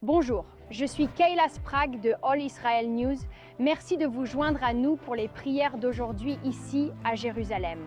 Bonjour, je suis Kayla Sprague de All Israel News. Merci de vous joindre à nous pour les prières d'aujourd'hui ici à Jérusalem.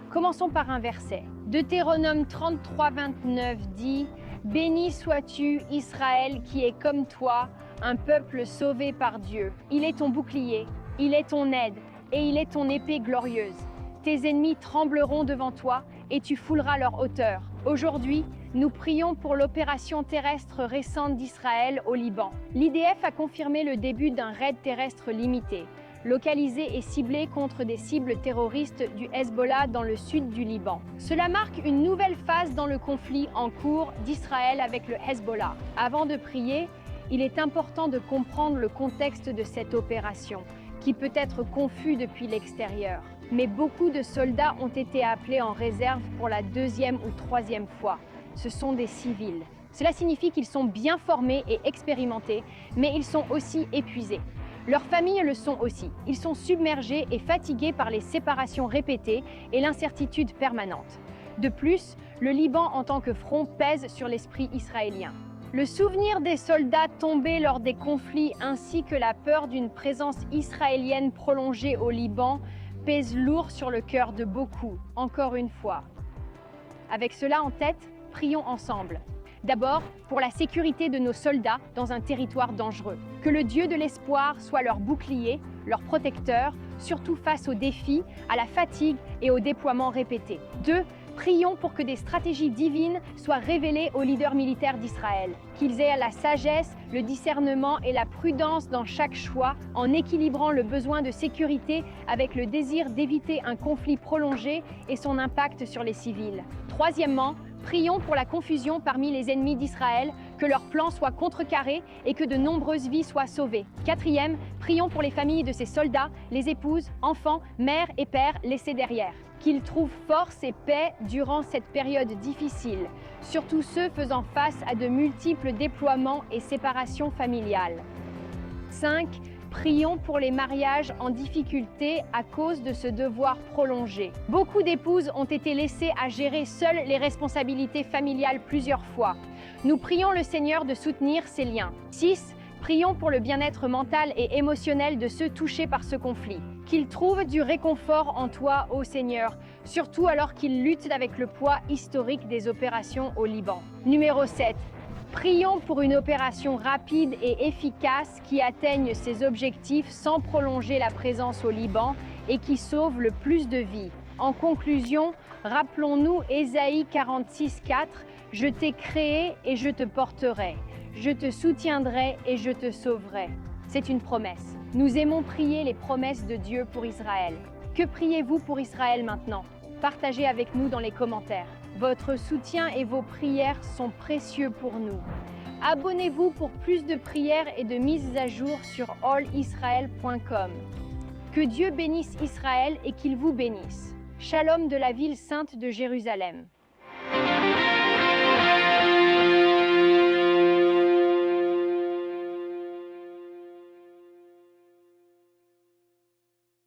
Commençons par un verset. Deutéronome 33, 29 dit « Béni sois-tu, Israël, qui est comme toi, un peuple sauvé par Dieu. Il est ton bouclier, il est ton aide, et il est ton épée glorieuse. Tes ennemis trembleront devant toi, et tu fouleras leur hauteur. » Aujourd'hui, nous prions pour l'opération terrestre récente d'Israël au Liban. L'IDF a confirmé le début d'un raid terrestre limité, localisé et ciblé contre des cibles terroristes du Hezbollah dans le sud du Liban. Cela marque une nouvelle phase dans le conflit en cours d'Israël avec le Hezbollah. Avant de prier, il est important de comprendre le contexte de cette opération, qui peut être confus depuis l'extérieur. Mais beaucoup de soldats ont été appelés en réserve pour la deuxième ou troisième fois. Ce sont des civils. Cela signifie qu'ils sont bien formés et expérimentés, mais ils sont aussi épuisés. Leurs familles le sont aussi. Ils sont submergés et fatigués par les séparations répétées et l'incertitude permanente. De plus, le Liban en tant que front pèse sur l'esprit israélien. Le souvenir des soldats tombés lors des conflits ainsi que la peur d'une présence israélienne prolongée au Liban pèse lourd sur le cœur de beaucoup, encore une fois. Avec cela en tête, prions ensemble. D'abord, pour la sécurité de nos soldats dans un territoire dangereux. Que le Dieu de l'espoir soit leur bouclier, leur protecteur, surtout face aux défis, à la fatigue et aux déploiements répétés. 2. Prions pour que des stratégies divines soient révélées aux leaders militaires d'Israël, qu'ils aient la sagesse, le discernement et la prudence dans chaque choix, en équilibrant le besoin de sécurité avec le désir d'éviter un conflit prolongé et son impact sur les civils. Troisièmement, prions pour la confusion parmi les ennemis d'Israël, que leurs plans soient contrecarrés et que de nombreuses vies soient sauvées. Quatrième, prions pour les familles de ces soldats, les épouses, enfants, mères et pères laissés derrière. Qu'ils trouvent force et paix durant cette période difficile, surtout ceux faisant face à de multiples déploiements et séparations familiales. 5. Prions pour les mariages en difficulté à cause de ce devoir prolongé. Beaucoup d'épouses ont été laissées à gérer seules les responsabilités familiales plusieurs fois. Nous prions le Seigneur de soutenir ces liens. 6. Prions pour le bien-être mental et émotionnel de ceux touchés par ce conflit. Qu'ils trouvent du réconfort en toi, ô Seigneur, surtout alors qu'ils luttent avec le poids historique des opérations au Liban. Numéro 7. Prions pour une opération rapide et efficace qui atteigne ses objectifs sans prolonger la présence au Liban et qui sauve le plus de vies. En conclusion, rappelons-nous Ésaïe 46:4 « Je t'ai créé et je te porterai. Je te soutiendrai et je te sauverai. » C'est une promesse. Nous aimons prier les promesses de Dieu pour Israël. Que priez-vous pour Israël maintenant? Partagez avec nous dans les commentaires. Votre soutien et vos prières sont précieux pour nous. Abonnez-vous pour plus de prières et de mises à jour sur allisrael.com. Que Dieu bénisse Israël et qu'il vous bénisse. Shalom de la ville sainte de Jérusalem.